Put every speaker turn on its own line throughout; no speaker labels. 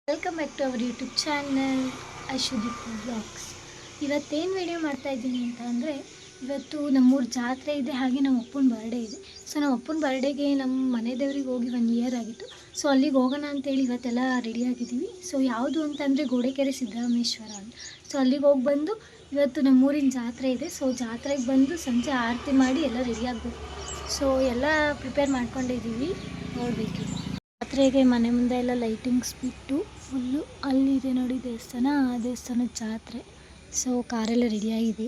Welcome back to our YouTube channel Aishudeep vlogs. ಇವತ್ತೇನು video ಮಾಡ್ತಾಯಿದ್ದೀನಿ ಅಂತ ಅಂದರೆ, ಇವತ್ತು ನಮ್ಮೂರ ಜಾತ್ರೆ ಇದೆ, ಹಾಗೆ ನಮ್ಮ ಅಪ್ಪನ ಬರ್ಡೇ ಇದೆ. ಸೊ ನಮ್ಮ ಅಪ್ಪನ ಬರ್ಡೇಗೆ ನಮ್ಮ ಮನೆ ದೇವ್ರಿಗೆ ಹೋಗಿ 1 ಇಯರ್ ಆಗಿತ್ತು. ಸೊ ಅಲ್ಲಿಗೆ ಹೋಗೋಣ ಅಂತೇಳಿ ಇವತ್ತೆಲ್ಲ ರೆಡಿಯಾಗಿದ್ದೀವಿ. ಸೊ ಯಾವುದು ಅಂತಂದರೆ ಗೋಡೆಕೆರೆ ಸಿದ್ದರಾಮೇಶ್ವರ ಅಂತ. ಸೊ ಅಲ್ಲಿಗೆ ಹೋಗಿ ಬಂದು ಇವತ್ತು ನಮ್ಮೂರಿನ ಜಾತ್ರೆ ಇದೆ. ಸೊ ಜಾತ್ರೆಗೆ ಬಂದು ಸಂಜೆ ಆರತಿ ಮಾಡಿ ಎಲ್ಲ ರೆಡಿಯಾಗಬೇಕು. ಸೊ ಎಲ್ಲ ಪ್ರಿಪೇರ್ ಮಾಡ್ಕೊಂಡಿದ್ದೀವಿ, ನೋಡಬೇಕು. ಜಾತ್ರೆಗೆ ಮನೆ ಮುಂದೆ ಎಲ್ಲ ಲೈಟಿಂಗ್ಸ್ ಬಿಟ್ಟು ಫುಲ್ಲು ಅಲ್ಲಿದೆ ನೋಡಿ ದೇವಸ್ಥಾನ, ಆ ದೇವಸ್ಥಾನದ ಜಾತ್ರೆ. ಸೊ ಕಾರೆಲ್ಲ ರೆಡಿಯಾಗಿದೆ.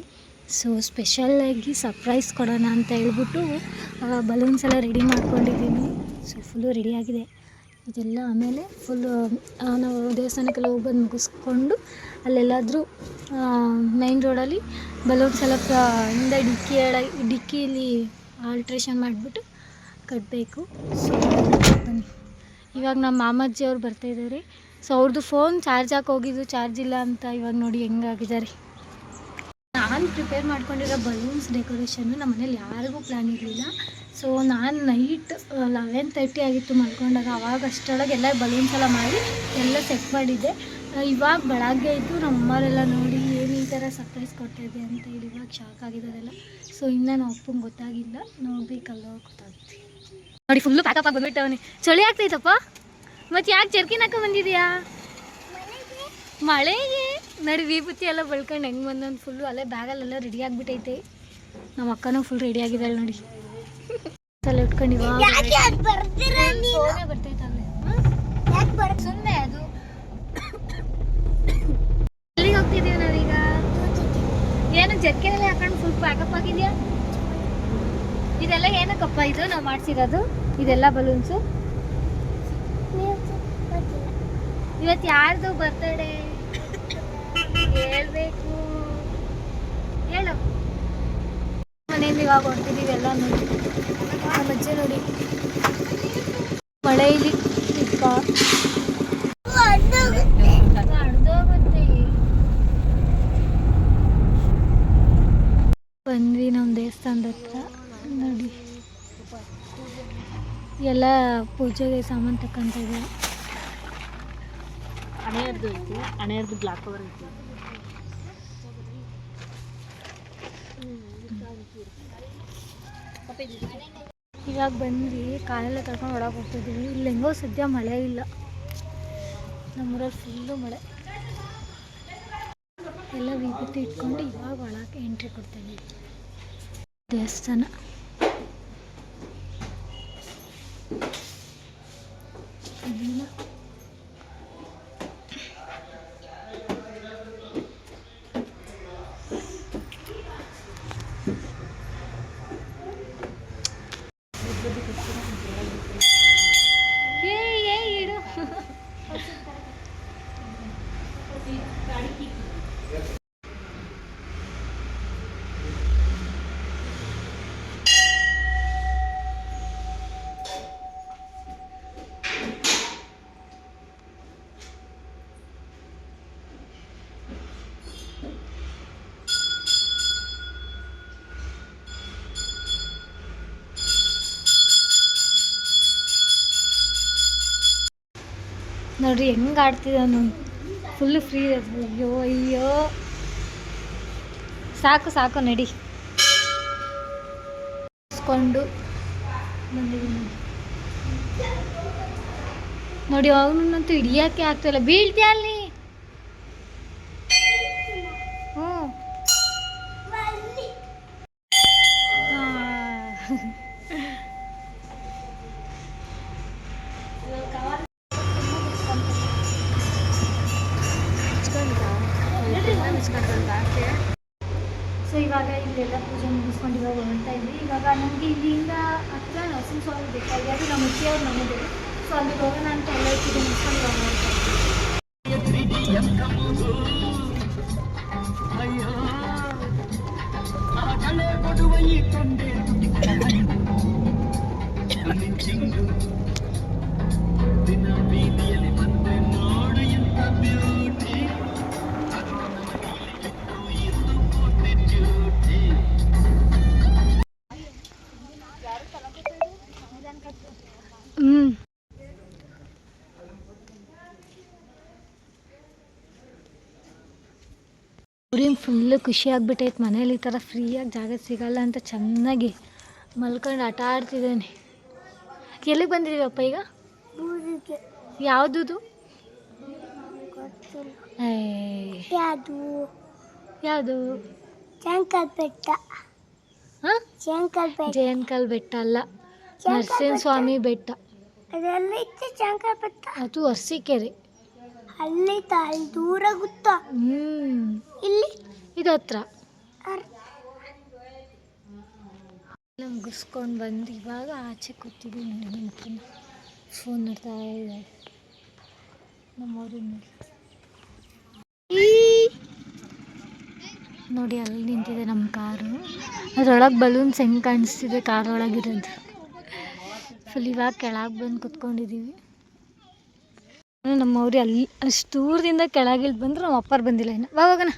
ಸೊ ಸ್ಪೆಷಲಾಗಿ ಸರ್ಪ್ರೈಸ್ ಕೊಡೋಣ ಅಂತ ಹೇಳ್ಬಿಟ್ಟು ಬಲೂನ್ಸ್ ಎಲ್ಲ ರೆಡಿ ಮಾಡ್ಕೊಂಡಿದ್ದೀನಿ. ಸೊ ಫುಲ್ಲು ರೆಡಿಯಾಗಿದೆ ಇದೆಲ್ಲ. ಆಮೇಲೆ ಫುಲ್ಲು ನಾವು ದೇವಸ್ಥಾನಕ್ಕೆಲ್ಲ ಹೋಗಿ ಬಂದು ಮುಗಿಸ್ಕೊಂಡು ಅಲ್ಲೆಲ್ಲಾದರೂ ಮೈನ್ ರೋಡಲ್ಲಿ ಬಲೂನ್ಸ್ ಎಲ್ಲ ಹಿಂದೆ ಡಿಕ್ಕಿಯಲ್ಲಿ ಆಲ್ಟ್ರೇಷನ್ ಮಾಡಿಬಿಟ್ಟು ಕಟ್ಟಬೇಕು. ಸೊ ಬನ್ನಿ. ಇವಾಗ ನಮ್ಮ ಮಾಮಜ್ಜಿ ಅವ್ರು ಬರ್ತಾಯಿದ್ದಾರೆ. ಸೊ ಅವ್ರದ್ದು ಫೋನ್ ಚಾರ್ಜ್ ಹಾಕಿ ಹೋಗಿದ್ದು, ಚಾರ್ಜ್ ಇಲ್ಲ ಅಂತ. ಇವಾಗ ನೋಡಿ ಹೆಂಗಾಗಿದ್ದಾರೆ. ನಾನು ಪ್ರಿಪೇರ್ ಮಾಡ್ಕೊಂಡಿರೋ ಬಲೂನ್ಸ್ ಡೆಕೋರೇಷನ್ನು ನಮ್ಮ ಮನೇಲಿ ಯಾರಿಗೂ ಪ್ಲ್ಯಾನ್ ಇರಲಿಲ್ಲ. ಸೊ ನಾನು ನೈಟ್ 11:30 ಆಗಿತ್ತು ಮಲ್ಕೊಂಡಾಗ. ಅವಾಗ ಅಷ್ಟರೊಳಗೆ ಎಲ್ಲ ಬಲೂನ್ಸ್ ಎಲ್ಲ ಮಾಡಿ ಎಲ್ಲ ಸೆಟ್ ಮಾಡಿದ್ದೆ. ಇವಾಗ ಬೆಳಗ್ಗೆ ಇದ್ದು ನಮ್ಮಮ್ಮರೆಲ್ಲ ನೋಡಿ ಏನು ಈ ಥರ ಸರ್ಪ್ರೈಸ್ ಕೊಡ್ತಾಯಿದ್ದೆ ಅಂತ ಹೇಳಿ ಇವಾಗ ಶಾಕ್ ಆಗಿದ್ದಾರೆಲ್ಲ. ಸೊ ಇನ್ನೂ ನಮ್ಮ ಅಪ್ಪಂಗೆ ಗೊತ್ತಾಗಿಲ್ಲ, ನೋಡಬೇಕಲ್ಲ ಗೊತ್ತಾಗುತ್ತೆ. ನೋಡಿ ಫುಲ್ಲು ಪ್ಯಾಕಪ್ ಆಗಿ ಬಂದ್ಬಿಟ್ಟವನಿ. ಚಳಿ ಆಗ್ತೈತಪ್ಪ. ಮತ್ತು ಯಾಕೆ ಜರ್ಕಿನ್ ಹಾಕೋ ಬಂದಿದ್ಯಾ? ಮಳೆಗೆ ನೋಡಿ ವಿಭೂತಿ ಎಲ್ಲ ಬಳ್ಕೊಂಡು ಹೆಂಗೆ ಬಂದೊಂದು ಫುಲ್ಲು ಅಲ್ಲೇ ಬ್ಯಾಗಲ್ಲೆಲ್ಲ ರೆಡಿ ಆಗಿಬಿಟ್ಟೈತೆ. ನಮ್ಮ ಅಕ್ಕನೂ ಫುಲ್ ರೆಡಿ ಆಗಿದ್ದಾಳೆ ನೋಡಿ. ಎಲ್ಲ ಇಟ್ಕೊಂಡು ಇವಾಗ ಬರ್ತೈತಲ್ಲೇ ಸುಮ್ಮನೆ ಅದು. ಎಲ್ಲಿಗೆ ಹೋಗ್ತಿದ್ದೀವಿ ನಾವೀಗ? ಏನು ಜರ್ಕಿನೆಲ್ಲ ಹಾಕೊಂಡು ಫುಲ್ ಪ್ಯಾಕಪ್ ಆಗಿದೆಯಾ? ಇದೆಲ್ಲ ಏನಕ್ಕಪ್ಪ ಇದು ನಾವು ಮಾಡಿಸಿರೋದು? ಇದೆಲ್ಲ ಬಲೂನ್ಸು. ಇವತ್ತು ಯಾರ್ದು ಬರ್ತಡೇ ಹೇಳ್ಬೇಕು, ಹೇಳು. ಮನೆಯಿಂದ ಇವಾಗ ಹೊಡ್ತಿದ್ದೀವಿ ಎಲ್ಲ ನೋಡಿ. ನಮ್ಮ ಅಜ್ಜಿ ನೋಡಿ ಮಳೆಯಲ್ಲಿ ಬಂದ್ವಿ ನಮ್ಮ ದೇವಸ್ಥಾನದ ಹತ್ರ ನೋಡಿ. ಎಲ್ಲ ಪೂಜೆಗೆ ಸಾಮಾನು ತಕ್ಕಂತ ಇದೆ. ಹಣೆಯರ್ದು ಐತಿ, ಹಣೆಯರ್ದು ಬ್ಲಾಕ್ ಕವರ್ ಐತಿ. ಇವಾಗ ಬಂದ್ವಿ, ಕಾಲೆಲ್ಲ ಕರ್ಕೊಂಡು ಒಳಗೆ ಹೋಗ್ತಿದ್ದೀವಿ. ಇಲ್ಲಿ ಹೆಂಗೋ ಸದ್ಯ ಮಳೆ ಇಲ್ಲ, ನಮ್ಮೂರಲ್ಲಿ ಫುಲ್ಲು ಮಳೆ. ಎಲ್ಲ ವಿಭೂತಿ ಇಟ್ಕೊಂಡು ಇವಾಗ ಒಳಗೆ ಎಂಟ್ರಿ ಕೊಡ್ತಾಯಿದ್ದೀವಿ. ದೇವಸ್ಥಾನ ಇಡು. ನೋಡ್ರಿ ಹೆಂಗೆ ಆಡ್ತಿದ್ದಾನು, ಫುಲ್ಲು ಫ್ರೀ ಅದು. ಅಯ್ಯೋ ಅಯ್ಯೋ ಸಾಕು ಸಾಕು ನಡಿ. ಇಸ್ಕೊಂಡು ಬಂದಿದ್ದೀನಿ ನೋಡಿ. ಅವನಂತೂ ಹಿಡಿಯೋಕ್ಕೆ ಆಗ್ತಾಯಿಲ್ಲ, ಬೀಳ್ತೀಯ ಅಲ್ಲಿ. ಹ್ಞೂ ಸೊ ಇವಾಗ ಇಲ್ಲೆಲ್ಲ ಪೂಜೆ ಮುಗಿಸ್ಕೊಂಡು ಇವಾಗ ಹೊರಡ್ತಾ ಇದ್ವಿ. ಇವಾಗ ನಮಗೆ ಇಲ್ಲಿಂದ ಹತ್ರ ನರಸಿಂಹಸ್ವಾಮಿ ಬೇಕಾಗಿ, ಅದು ನಮ್ಮ ಮುಚ್ಚಿಯವ್ರ ಮನೆದೆ. ಸೊ ಅಲ್ಲಿಗೆ ಹೋಗೋಣ ಅಂತ ಎಲ್ಲ ಪೂಜೆ ಮುಗಿಸ್ಕೊಂಡು ಇವಾಗ ಹೊರಡ್ತಾ ಊರಿನ ಫುಲ್ಲು ಖುಷಿ ಆಗ್ಬಿಟ್ಟೈತೆ. ಮನೇಲಿ ಈ ಥರ ಫ್ರೀಯಾಗಿ ಜಾಗ ಸಿಗಲ್ಲ ಅಂತ ಚೆನ್ನಾಗಿ ಮಲ್ಕೊಂಡು ಆಟ ಆಡ್ತಿದ್ದಾನೆ. ಎಲ್ಲಿಗೆ ಬಂದಿದ್ದೀವಪ್ಪ ಈಗ? ಯಾವುದುದು? ಯಾವುದು?
ಜೇನ್ಕಲ್ ಬೆಟ್ಟ.
ಹಾಂ, ಜೇನ್ಕಲ್ ಬೆಟ್ಟ ಅಲ್ಲ, ನರಸಿಂಹಸ್ವಾಮಿ ಬೆಟ್ಟ.
ಅದೆಲ್ಲೈತೆ ಜೇನ್ಕಲ್ ಬೆಟ್ಟ?
ಅದು ಅರಸೀಕೆರೆ.
ಅಲ್ಲೈತ, ಅಲ್ಲಿ ದೂರ ಗೊತ್ತಾ? ಇಲ್ಲಿ
ಇದು ಹತ್ರ. ಎಲ್ಲ ಮುಗಿಸ್ಕೊಂಡು ಬಂದು ಇವಾಗ ಆಚೆ ಕೂತಿದ್ದೀವಿ. ನನ್ನ ಫೋನ್ ನೋಡ್ತಾ ಇದ್ದಾರೆ ನಮ್ಮವ್ರಿಗೆ ನೋಡಿ. ಅಲ್ಲಿ ನಿಂತಿದೆ ನಮ್ಮ ಕಾರು. ಅದರೊಳಗೆ ಬಲೂನ್ಸ್ ಹೆಂಗೆ ಕಾಣಿಸ್ತಿದೆ ಕಾರ್ ಒಳಗಿರೋದು. ಫುಲ್ ಇವಾಗ ಕೆಳಗೆ ಬಂದು ಕುತ್ಕೊಂಡಿದ್ದೀವಿ. ನಮ್ಮವ್ರಿ ಅಲ್ಲಿ ಅಷ್ಟು ದೂರದಿಂದ ಕೆಳಗಿಳಿದು ಬಂದ್ರೆ ನಮ್ಮ ಅಪ್ಪರು ಬಂದಿಲ್ಲ ಇನ್ನು. ಹೋಗೋಣ.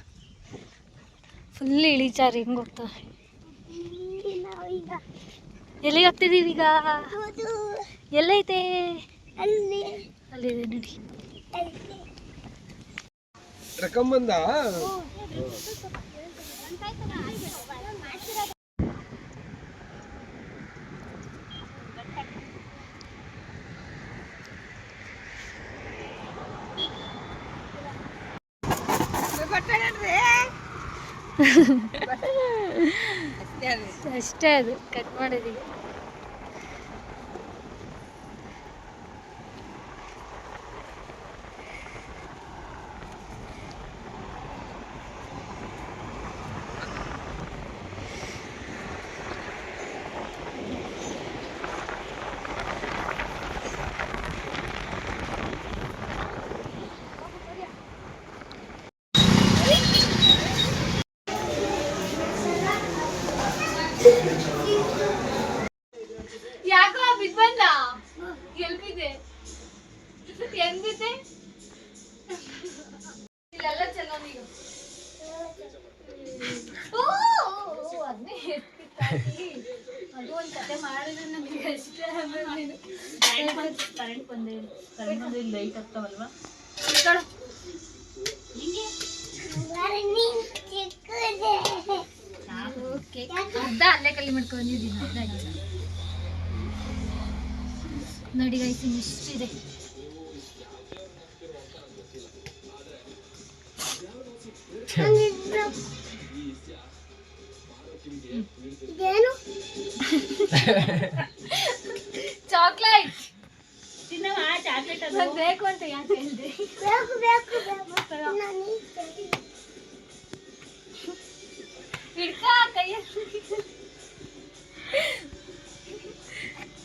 ಫುಲ್ ಇಳಿಚಾರ ಹೆಂಗೆ ಹೋಗ್ತಾರೆ. ಎಲ್ಲಿಗೆ ಹೋಗ್ತಿದ್ದೀವಿ ಈಗ? ಎಲ್ಲೈತೆ? ಅಲ್ಲಿದೆ ನೋಡಿ. ಅಷ್ಟೇ, ಅದು ಕಟ್ ಮಾಡಿದೀವಿ.
ಯಾಕೋ ಬಿದ್ದು ಬಂದ? ಎಲ್ಲಿ ಬಿದ್ದೆ? ಹೆಂಗ್ ಬಿದ್ದೆ? ಇಲ್ಲೆಲ್ಲ ಚೆನ್ನಾಗಿ ಅದನ್ನೇ ಅದು ಒಂದು ಕತೆ ಮಾಡಿದ್ರೆ ನಮಗೆ ಅಷ್ಟೇ. ಕರೆಂಟ್ ಬಂದು ಲೈಟ್ ಆಗ್ತಾವಲ್ವಾ? ಅರ್ಧ ಅಲ್ಲೇ ಕಲಿ ಮಾಡ್ಕೊಂಡಿದ್ದೀನಿ. ಅರ್ಧ ಆಗಿಲ್ಲ ನೋಡಿ ಗೈಸ್, ಇಷ್ಟಿದೆ. ಚಾಕ್ಲೇಟ್ ಚಾಕ್ಲೇಟ್ ಅದು ಬೇಕು ಅಂತ ಯಾಕೆ ಹೇಳಿದೆ?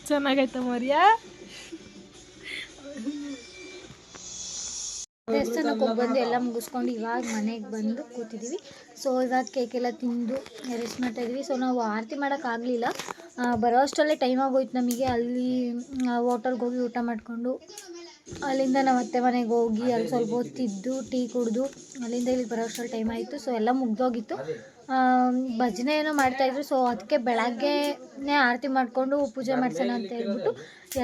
ಚೆನ್ನಾಗೈತ ಮರಿಯಾ.
ದೇವಸ್ಥಾನಕ್ಕೆ ಹೋಗಿ ಬಂದು ಎಲ್ಲ ಮುಗಿಸ್ಕೊಂಡು ಇವಾಗ ಮನೆಗೆ ಬಂದು ಕೂತಿದ್ದೀವಿ. ಸೊ ಇವಾಗ ಕೇಕೆಲ್ಲ ತಿಂದು ರೆಸ್ಟ್ ಮಾಡ್ತಾಯಿದ್ವಿ. ಸೊ ನಾವು ಆರತಿ ಮಾಡೋಕ್ಕಾಗಲಿಲ್ಲ, ಬರೋ ಅಷ್ಟರಲ್ಲೇ ಟೈಮ್ ಆಗೋಯ್ತು ನಮಗೆ. ಅಲ್ಲಿ ಹೋಟೆಲ್ಗೆ ಹೋಗಿ ಊಟ ಮಾಡಿಕೊಂಡು ಅಲ್ಲಿಂದ ನಾವು ಅತ್ತೆ ಮನೆಗೆ ಹೋಗಿ ಅಲ್ಲಿ ಸ್ವಲ್ಪ ಹೊತ್ತಿದ್ದು ಟೀ ಕುಡಿದು ಅಲ್ಲಿಂದ ಇಲ್ಲಿಗೆ ಬರೋ ಅಷ್ಟರಲ್ಲಿ ಟೈಮ್ ಆಯಿತು. ಸೊ ಎಲ್ಲ ಮುಗ್ದೋಗಿತ್ತು. ಭಜನೆ ಏನೋ ಮಾಡ್ತಾಯಿದ್ರು. ಸೊ ಅದಕ್ಕೆ ಬೆಳಗ್ಗೆನೇ ಆರತಿ ಮಾಡಿಕೊಂಡು ಪೂಜೆ ಮಾಡ್ಸೋಣ ಅಂತ ಹೇಳ್ಬಿಟ್ಟು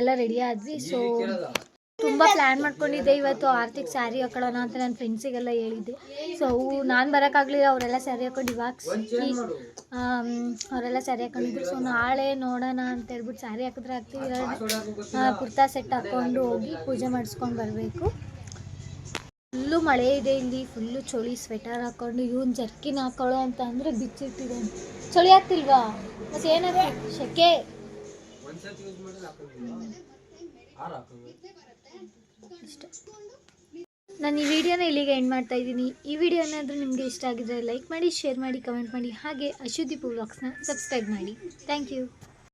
ಎಲ್ಲ ರೆಡಿ ಆದ್ವಿ. ಸೊ ತುಂಬ ಪ್ಲ್ಯಾನ್ ಮಾಡ್ಕೊಂಡಿದ್ದೆ ಇವತ್ತು ಆರತಿಗೆ ಸ್ಯಾರಿ ಹಾಕೊಳ್ಳೋಣ ಅಂತ ನನ್ನ ಫ್ರೆಂಡ್ಸಿಗೆಲ್ಲ ಹೇಳಿದ್ದೆ. ಸೊ ನಾನು ಬರೋಕ್ಕಾಗಲಿಲ್ಲ, ಅವರೆಲ್ಲ ಸ್ಯಾರಿ ಹಾಕೊಂಡು ಇವಾಗ ಅವರೆಲ್ಲ ಸ್ಯಾರಿ ಹಾಕೊಂಡಿದ್ರು. ಸೊ ನಾಳೆ ನೋಡೋಣ ಅಂತ ಹೇಳ್ಬಿಟ್ಟು ಸ್ಯಾರಿ ಹಾಕಿದ್ರೆ ಆಗ್ತೀವಿ, ಕುರ್ತಾ ಸೆಟ್ ಹಾಕ್ಕೊಂಡು ಹೋಗಿ ಪೂಜೆ ಮಾಡಿಸ್ಕೊಂಡು ಬರಬೇಕು. ಫುಲ್ಲು ಮಳೆ ಇದೆ ಇಲ್ಲಿ, ಫುಲ್ಲು ಚಳಿ. ಸ್ವೆಟರ್ ಹಾಕ್ಕೊಂಡು ಇವನು ಜರ್ಕಿನ್ ಹಾಕೊಳ್ಳೋ ಅಂತ ಅಂದರೆ ಬಿಚ್ಚಿಟ್ಟಿದ್ದಾನೆ. ಚಳಿ ಆಗ್ತಿಲ್ವಾ? ಮತ್ತು ಏನಾಗ್ತದೆ ಶೆಕೆ. ಇಷ್ಟ. ನಾನು ಈ ವಿಡಿಯೋನ ಇಲ್ಲಿಗೆ ಎಂಡ್ ಮಾಡ್ತಾ ಇದ್ದೀನಿ. ಈ ವಿಡಿಯೋ ಏನಾದರೂ ನಿಮಗೆ ಇಷ್ಟ ಆಗಿದ್ರೆ ಲೈಕ್ ಮಾಡಿ, ಶೇರ್ ಮಾಡಿ, ಕಮೆಂಟ್ ಮಾಡಿ. ಹಾಗೆ ಅಶುದೀಪ್ ವ್ಲಾಗ್ಸ್ನ ಸಬ್ಸ್ಕ್ರೈಬ್ ಮಾಡಿ. Thank you.